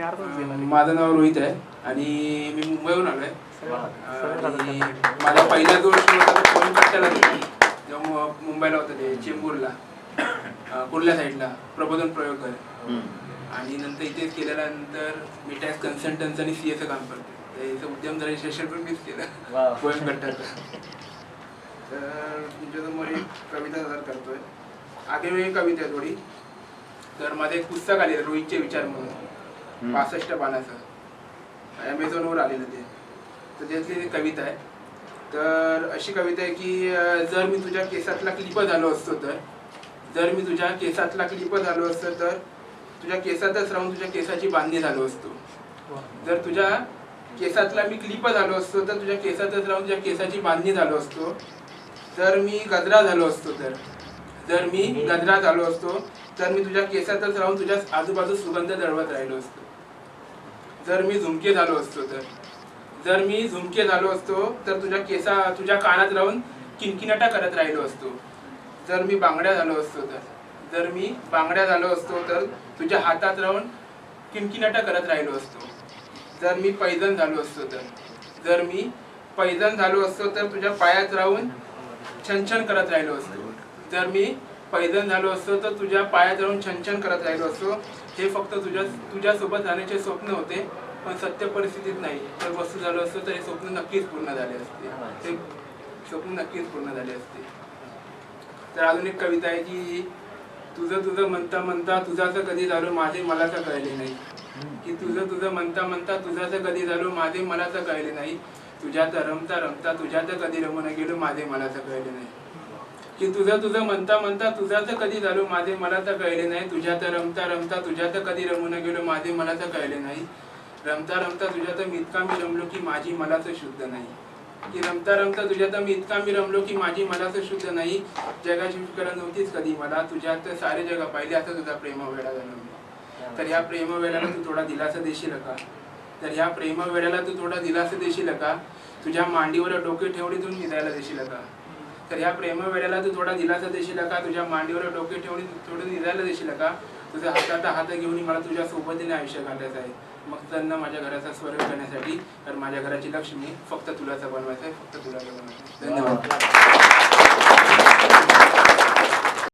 माझं नाव रोहित आहे आणि मी मुंबईहून आलो आहे. आणि माझा पहिला जो शो होता तो फोन कट्ट्याला होता, जेव्हा मुंबईला होतं ते चेंबूरला, कुर्ला साईडला प्रबोधन प्रयोग कर. आणि नंतर इथेच केल्यानंतर मी टॅक्स कन्सल्टन्स आणि CA चं काम करतो. त्याचं उद्यम रजिस्ट्रेशन पण मीच केलं फोन कट्ट्याचं. तर तुमच्यासमोर एक कविता सादर करतोय. आगळी कविता आहे थोडी. तर माझं एक पुस्तक आलेलं रोहितचे विचार म्हणून 65 पानाचं, ॲमेझॉनवर आलेलं ते. तर त्यातली कविता आहे. तर अशी कविता आहे की जर मी तुझ्या केसातला क्लिप झालो असतो तर, जर मी तुझ्या केसातला क्लिप झालो असतो तर तुझ्या केसातच राहून तुझ्या केसाची बांधणी झालो असतो. जर तुझ्या केसातला मी क्लिप झालो असतो तर तुझ्या केसातच राहून तुझ्या केसाची बांधणी झालो असतो. जर मी गजरा झालो असतो तर, जर मी गजरा झालो असतो तर मी तुझ्या केसातच राहून तुझ्या आजूबाजू सुगंध दळवत राहिलो असतो. जर मी झुमके झालो असतो तर, जर मी झुमके झालो असतो तर तुझ्या कानात राहून किनकिनाटा करत राहिलो असतो. जर मी बांगड्या झालो असतो तर, जर मी बांगड्या झालो असतो तर तुझ्या हातात राहून किनकिनाटा करत राहिलो असतो. जर मी पैजण झालो असतो तर, जर मी पैजण झालो असतो तर तुझ्या पायात राहून छनछन करत राहिलो असतो. जर मी पैजण झालो असतो तर तुझ्या पायात राहून छनछन करत राहिलो असतो. हे फक्त तुझ्यासोबत राहण्याचे स्वप्न होते, पण सत्य परिस्थितीत नाही. तर वस्तू झालो असतो तर हे स्वप्न नक्कीच पूर्ण झाले असते. ते स्वप्न नक्कीच पूर्ण झाले असते. तर अजून एक कविता आहे की तुझं म्हणता म्हणता तुझाचं कधी झालो माझे मलाच कळले नाही. की तुझं म्हणता तुझाचं कधी झालो माझे मलाच कळले नाही. तुझ्यात रमता रमता तुझ्यात कधी रमून गेलो माझे मलाच कळले नाही. की तुझं म्हणता तुझाचं कधी झालो माझे मलाच कळले नाही. तुझ्यात रमता रमता तुझ्यात कधी रमून गेलो माझे मलाच कळले नाही. रमता रमता तुझ्यात मी इतका मी रमलो की माझी मलाच शुद्ध नाही. की रमता रमता तुझ्यात मी इतका मी रमलो की माझी मलाच शुद्ध नाही. जगाची फिकर नव्हतीच कधी मला, तुझ्यात सारे जग पाहिले आता तुझा प्रेम वेळा झाला मी. तर ह्या प्रेम वेळाला तू थोडा दिलासा देशील का? तर ह्या प्रेम वेळाला तू थोडा दिलासा देशील का? तुझ्या मांडीवर डोके ठेवून तू निघायला देशील का? तर ह्या प्रेम वेळाला तू थोडा दिलासा देशील का? तुझ्या मांडीवर डोके ठेवून थोडं निघायला देशील का? तुझ्या हातात हात घेऊन मला तुझ्या सोबतीने आयुष्य घालायचं आहे. मग त्यांना माझ्या घराचा स्वर्ग करण्यासाठी, तर माझ्या घराची लक्ष्मी फक्त तुलाच बनवायचं आहे, फक्त तुला बनवायचं आहे. धन्यवाद.